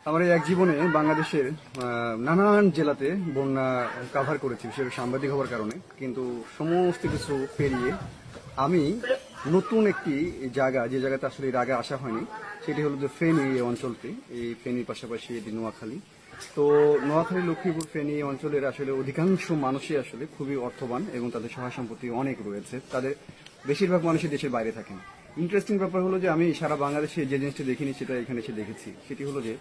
আমার এই এক জীবনে বাংলাদেশের নানান জেলাতে বন্যা কাভার করেছি, বিশেষ করে সাংবাদিক হওয়ার কারণে। কিন্তু সমস্ত কিছু পেরিয়ে আমি নতুন একটি জায়গা, যে জায়গাতে আসলে এর আগে আসা হয়নি, সেটি হলো যে ফেনী এই অঞ্চলটি। এই ফেনীর পাশাপাশি এটি নোয়াখালী। তো নোয়াখালী, লক্ষ্মীপুর, ফেনী এই অঞ্চলের আসলে অধিকাংশ মানুষই আসলে খুবই অর্থবান এবং তাদের সহায় সম্পত্তি অনেক রয়েছে। তাদের বেশিরভাগ মানুষই দেশের বাইরে থাকেন। ইন্টারেস্টিং ব্যাপার হলো যে আমি সারা বাংলাদেশে যে জিনিসটা দেখিনি সেটা এখানে এসে দেখেছি। সেটি হলো যে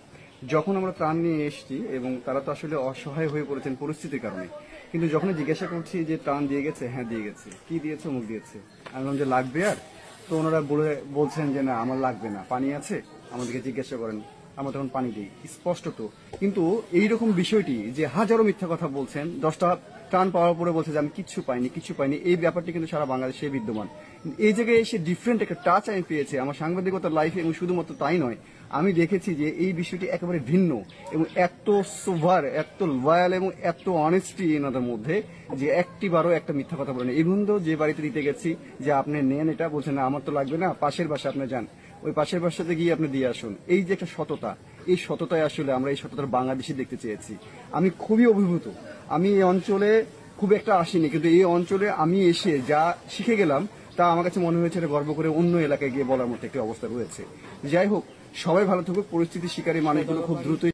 যখন আমরা ত্রাণ নিয়ে এসেছি এবং তারা তো আসলে অসহায় হয়ে পড়েছেন পরিস্থিতির কারণে, কিন্তু যখন জিজ্ঞাসা করছি যে ত্রাণ দিয়ে গেছে, হ্যাঁ দিয়ে গেছে, কি দিয়েছে, অমুক দিয়েছে, আমি বললাম যে লাগবে, আর তো ওনারা বলছেন যে না আমার লাগবে না, পানি আছে, আমাদেরকে জিজ্ঞাসা করেন, আমরা তখন পানি দিই, স্পষ্ট তো। কিন্তু এইরকম বিষয়টি যে হাজারো মিথ্যা কথা বলছেন, 10টা ত্রাণ পাওয়ার পরে বলছে যে আমি কিচ্ছু পাইনি, এই ব্যাপারটি কিন্তু সারা বাংলাদেশে বিদ্যমান। এই জায়গায় এসে ডিফারেন্ট একটা টাচ আমি পেয়েছি আমার সাংবাদিকতার লাইফে, এবং শুধুমাত্র তাই নয়, আমি দেখেছি যে এই বিষয়টি একেবারে ভিন্ন এবং এত সোভার, এত লয়াল এবং এত অনেস্টি এনাদের মধ্যে যে একটিবারও একটা মিথ্যা কথা বলেন। এই বন্ধু যে বাড়িতে দিতে গেছি যে আপনি নেন, এটা বলছেন না আমার তো লাগবে না, পাশের বাসা আপনি যান, ওই পাশের বাসাতে গিয়ে আপনি দিয়ে আসুন। এই যে একটা সততা, এই সততায় আসলে আমরা এই সততার বাংলাদেশি দেখতে চেয়েছি। আমি খুবই অভিভূত। আমি এই অঞ্চলে খুব একটা আসিনি, কিন্তু এই অঞ্চলে আমি এসে যা শিখে গেলাম তা আমার কাছে মনে হয়েছে গর্ব করে অন্য এলাকায় গিয়ে বলার মতো একটি অবস্থা রয়েছে। যাই হোক, সবাই ভালো থাকুক। পরিস্থিতি শিকারী মানুষগুলো খুব দ্রুতই